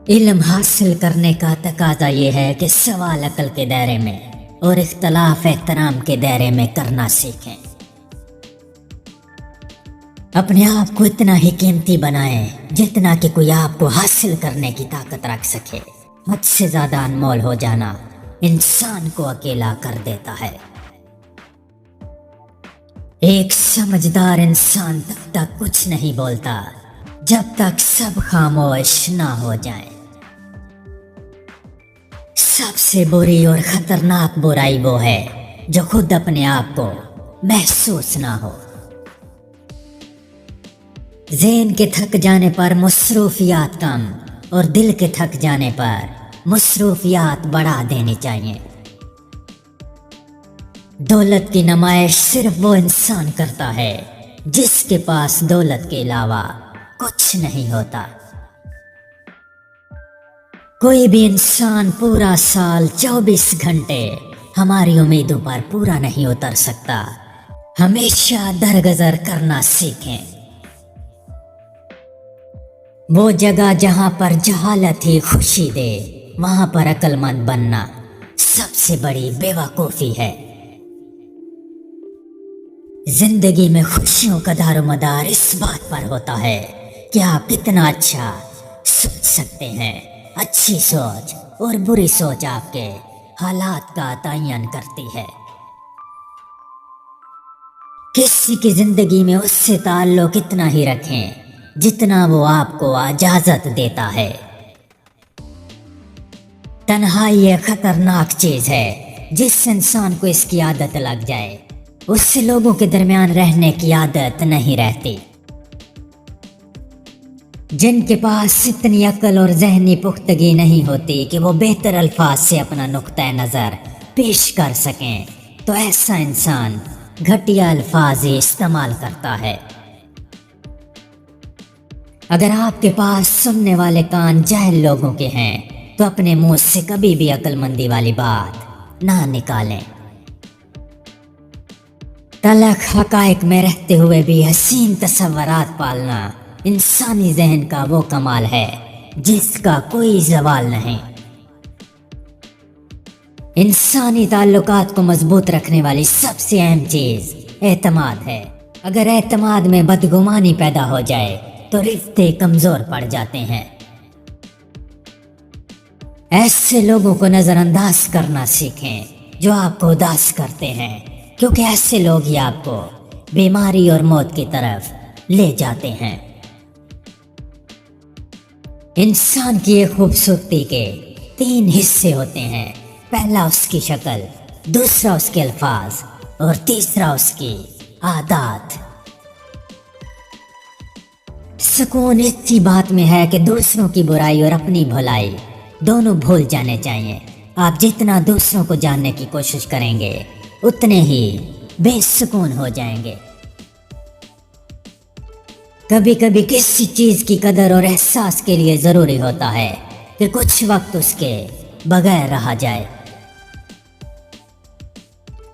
علم حاصل کرنے کا تقاضا یہ ہے کہ سوال عقل کے دائرے میں اور اختلاف احترام کے دائرے میں کرنا سیکھیں۔ اپنے آپ کو اتنا ہی قیمتی بنائیں جتنا کہ کوئی آپ کو حاصل کرنے کی طاقت رکھ سکے۔ حد سے زیادہ انمول ہو جانا انسان کو اکیلا کر دیتا ہے۔ ایک سمجھدار انسان تب تک کچھ نہیں بولتا جب تک سب خاموش نہ ہو جائیں۔ سب سے بری اور خطرناک برائی وہ ہے جو خود اپنے آپ کو محسوس نہ ہو۔ ذہن کے تھک جانے پر مصروفیات کم اور دل کے تھک جانے پر مصروفیات بڑھا دینی چاہیے۔ دولت کی نمائش صرف وہ انسان کرتا ہے جس کے پاس دولت کے علاوہ کچھ نہیں ہوتا۔ کوئی بھی انسان پورا سال 24 گھنٹے ہماری امیدوں پر پورا نہیں اتر سکتا۔ ہمیشہ درگزر کرنا سیکھیں۔ وہ جگہ جہاں پر جہالت ہی خوشی دے وہاں پر عقل مند بننا سب سے بڑی بے وقوفی ہے۔ زندگی میں خوشیوں کا دار و مدار اس بات پر ہوتا ہے کہ آپ کتنا اچھا سوچ سکتے ہیں۔ اچھی سوچ اور بری سوچ آپ کے حالات کا تعین کرتی ہے۔ کسی کی زندگی میں اس سے تعلق اتنا ہی رکھیں جتنا وہ آپ کو اجازت دیتا ہے۔ تنہائی ایک خطرناک چیز ہے۔ جس انسان کو اس کی عادت لگ جائے اس سے لوگوں کے درمیان رہنے کی عادت نہیں رہتی۔ جن کے پاس اتنی عقل اور ذہنی پختگی نہیں ہوتی کہ وہ بہتر الفاظ سے اپنا نقطہ نظر پیش کر سکیں تو ایسا انسان گھٹیا الفاظ ہی استعمال کرتا ہے۔ اگر آپ کے پاس سننے والے کان جاہل لوگوں کے ہیں تو اپنے منہ سے کبھی بھی عقل مندی والی بات نہ نکالیں۔ تلخ حقائق میں رہتے ہوئے بھی حسین تصورات پالنا انسانی ذہن کا وہ کمال ہے جس کا کوئی زوال نہیں۔ انسانی تعلقات کو مضبوط رکھنے والی سب سے اہم چیز اعتماد ہے۔ اگر اعتماد میں بدگمانی پیدا ہو جائے تو رشتے کمزور پڑ جاتے ہیں۔ ایسے لوگوں کو نظر انداز کرنا سیکھیں جو آپ کو اداس کرتے ہیں، کیونکہ ایسے لوگ ہی آپ کو بیماری اور موت کی طرف لے جاتے ہیں۔ انسان کی ایک خوبصورتی کے 3 حصے ہوتے ہیں۔ پہلا اس کی شکل، دوسرا اس کے الفاظ اور تیسرا اس کی عادات۔ سکون اسی بات میں ہے کہ دوسروں کی برائی اور اپنی بھلائی دونوں بھول جانے چاہیے۔ آپ جتنا دوسروں کو جاننے کی کوشش کریں گے اتنے ہی بے سکون ہو جائیں گے۔ کبھی کبھی کسی چیز کی قدر اور احساس کے لیے ضروری ہوتا ہے کہ کچھ وقت اس کے بغیر رہا جائے۔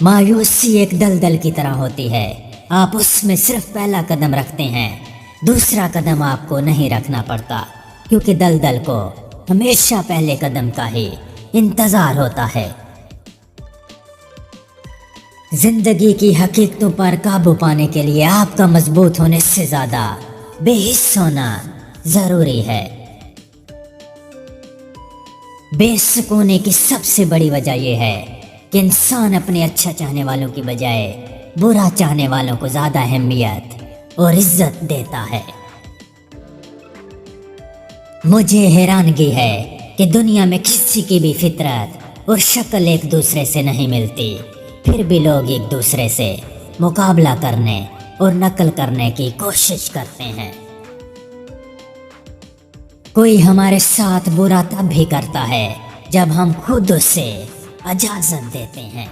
مایوسی ایک دلدل کی طرح ہوتی ہے۔ آپ اس میں صرف پہلا قدم رکھتے ہیں، دوسرا قدم آپ کو نہیں رکھنا پڑتا، کیونکہ دلدل کو ہمیشہ پہلے قدم کا ہی انتظار ہوتا ہے۔ زندگی کی حقیقتوں پر قابو پانے کے لیے آپ کا مضبوط ہونے سے زیادہ بے حس ہونا ضروری ہے۔ بے سکونی کی سب سے بڑی وجہ یہ ہے کہ انسان اپنے اچھا چاہنے والوں کی بجائے برا چاہنے والوں کو زیادہ اہمیت اور عزت دیتا ہے۔ مجھے حیرانگی ہے کہ دنیا میں کسی کی بھی فطرت اور شکل ایک دوسرے سے نہیں ملتی، پھر بھی لوگ ایک دوسرے سے مقابلہ کرنے اور نقل کرنے کی کوشش کرتے ہیں۔ کوئی ہمارے ساتھ برا تب بھی کرتا ہے جب ہم خود اسے اجازت دیتے ہیں۔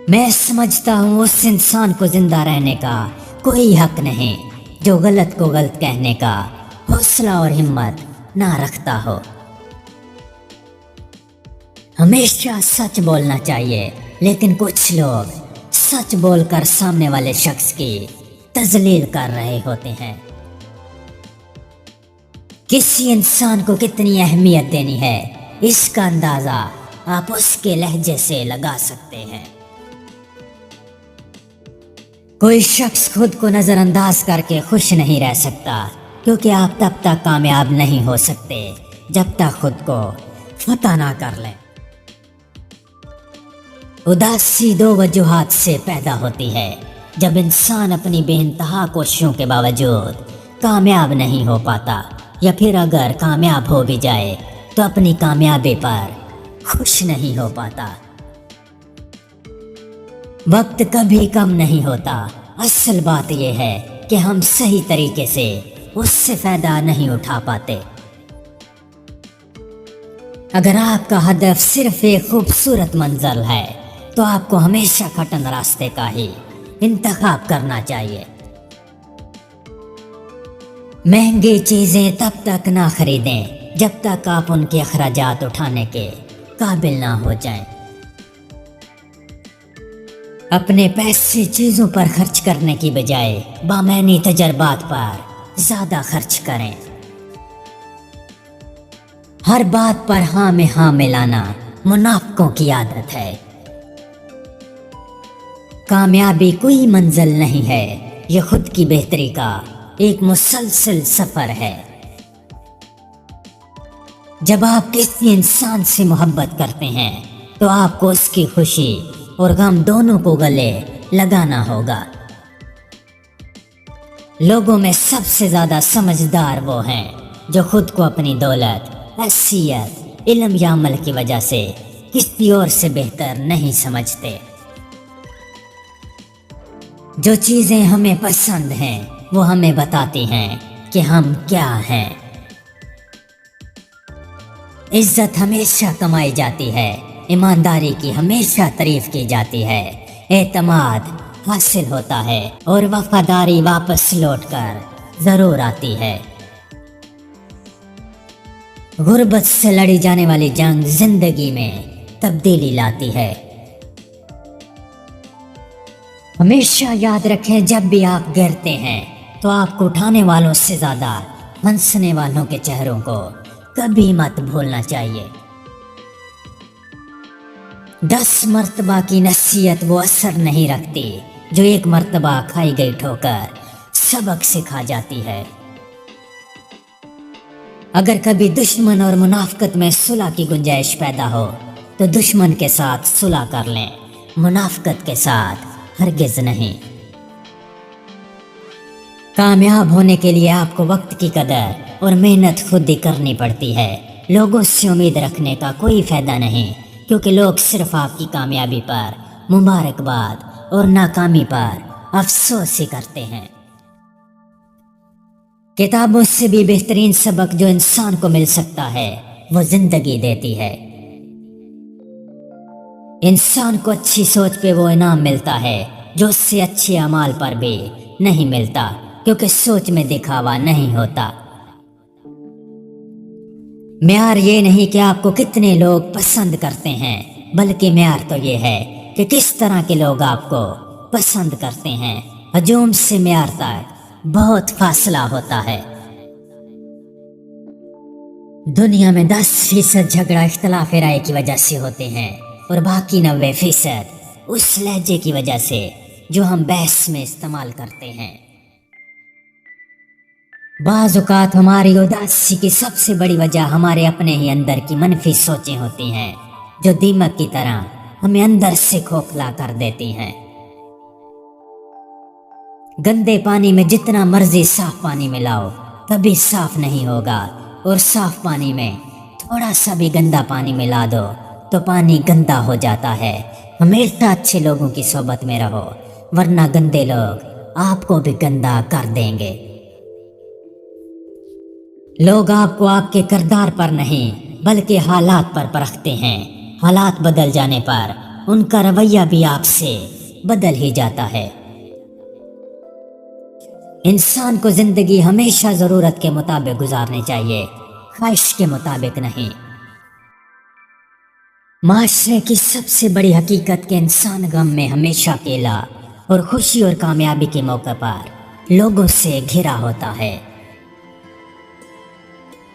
میں سمجھتا ہوں اس انسان کو زندہ رہنے کا کوئی حق نہیں جو غلط کو غلط کہنے کا حوصلہ اور ہمت نہ رکھتا ہو۔ ہمیشہ سچ بولنا چاہیے، لیکن کچھ لوگ سچ بول کر سامنے والے شخص کی تذلیل کر رہے ہوتے ہیں۔ کسی انسان کو کتنی اہمیت دینی ہے اس کا اندازہ آپ اس کے لہجے سے لگا سکتے ہیں۔ کوئی شخص خود کو نظر انداز کر کے خوش نہیں رہ سکتا، کیونکہ آپ تب تک کامیاب نہیں ہو سکتے جب تک خود کو فتح نہ کر لیں۔ اداسی دو وجوہات سے پیدا ہوتی ہے۔ جب انسان اپنی بے انتہا کوششوں کے باوجود کامیاب نہیں ہو پاتا، یا پھر اگر کامیاب ہو بھی جائے تو اپنی کامیابی پر خوش نہیں ہو پاتا۔ وقت کبھی کم نہیں ہوتا، اصل بات یہ ہے کہ ہم صحیح طریقے سے اس سے فائدہ نہیں اٹھا پاتے۔ اگر آپ کا ہدف صرف ایک خوبصورت منزل ہے تو آپ کو ہمیشہ کٹھن راستے کا ہی انتخاب کرنا چاہیے۔ مہنگی چیزیں تب تک نہ خریدیں جب تک آپ ان کے اخراجات اٹھانے کے قابل نہ ہو جائیں۔ اپنے پیسے چیزوں پر خرچ کرنے کی بجائے بامعنی تجربات پر زیادہ خرچ کریں۔ ہر بات پر ہاں میں ہاں ملانا منافقوں کی عادت ہے۔ کامیابی کوئی منزل نہیں ہے، یہ خود کی بہتری کا ایک مسلسل سفر ہے۔ جب آپ کسی انسان سے محبت کرتے ہیں تو آپ کو اس کی خوشی اور غم دونوں کو گلے لگانا ہوگا۔ لوگوں میں سب سے زیادہ سمجھدار وہ ہیں جو خود کو اپنی دولت، حیثیت، علم یا عمل کی وجہ سے کسی اور سے بہتر نہیں سمجھتے۔ جو چیزیں ہمیں پسند ہیں وہ ہمیں بتاتی ہیں کہ ہم کیا ہیں۔ عزت ہمیشہ کمائی جاتی ہے، ایمانداری کی ہمیشہ تعریف کی جاتی ہے، اعتماد حاصل ہوتا ہے اور وفاداری واپس لوٹ کر ضرور آتی ہے۔ غربت سے لڑی جانے والی جنگ زندگی میں تبدیلی لاتی ہے۔ ہمیشہ یاد رکھیں، جب بھی آپ گرتے ہیں تو آپ کو اٹھانے والوں سے زیادہ ہنسنے والوں کے چہروں کو کبھی مت بھولنا چاہیے۔ 10 مرتبہ کی نصیحت وہ اثر نہیں رکھتی جو ایک مرتبہ کھائی گئی ٹھوکر سبق سکھا جاتی ہے۔ اگر کبھی دشمن اور منافقت میں صلح کی گنجائش پیدا ہو تو دشمن کے ساتھ صلح کر لیں، منافقت کے ساتھ ہرگز نہیں۔ کامیاب ہونے کے لیے آپ کو وقت کی قدر اور محنت خود ہی کرنی پڑتی ہے۔ لوگوں سے امید رکھنے کا کوئی فائدہ نہیں، کیونکہ لوگ صرف آپ کی کامیابی پر مبارکباد اور ناکامی پر افسوس ہی کرتے ہیں۔ کتابوں سے بھی بہترین سبق جو انسان کو مل سکتا ہے وہ زندگی دیتی ہے۔ انسان کو اچھی سوچ پہ وہ انعام ملتا ہے جو اس سے اچھے اعمال پر بھی نہیں ملتا، کیونکہ سوچ میں دکھاوا نہیں ہوتا۔ معیار یہ نہیں کہ آپ کو کتنے لوگ پسند کرتے ہیں، بلکہ معیار تو یہ ہے کہ کس طرح کے لوگ آپ کو پسند کرتے ہیں۔ ہجوم سے معیار تک بہت فاصلہ ہوتا ہے۔ دنیا میں 10% جھگڑا اختلاف رائے کی وجہ سے ہوتے ہیں، اور باقی 90% اس لہجے کی وجہ سے جو ہم بحث میں استعمال کرتے ہیں۔ بعض اوقات ہماری اداسی کی سب سے بڑی وجہ ہمارے اپنے ہی اندر کی منفی سوچیں ہوتی ہیں، جو دیمک کی طرح ہمیں اندر سے کھوکھلا کر دیتی ہیں۔ گندے پانی میں جتنا مرضی صاف پانی ملاؤ کبھی صاف نہیں ہوگا، اور صاف پانی میں تھوڑا سا بھی گندا پانی ملا دو تو پانی گندا ہو جاتا ہے۔ ہمیشہ اچھے لوگوں کی صحبت میں رہو، ورنہ گندے لوگ آپ کو بھی گندا کر دیں گے۔ لوگ آپ کو آپ کے کردار پر نہیں بلکہ حالات پر پرکھتے ہیں۔ حالات بدل جانے پر ان کا رویہ بھی آپ سے بدل ہی جاتا ہے۔ انسان کو زندگی ہمیشہ ضرورت کے مطابق گزارنی چاہیے، خواہش کے مطابق نہیں۔ معاشرے کی سب سے بڑی حقیقت کہ انسان غم میں ہمیشہ اکیلا اور خوشی اور کامیابی کے موقع پر لوگوں سے گھرا ہوتا ہے۔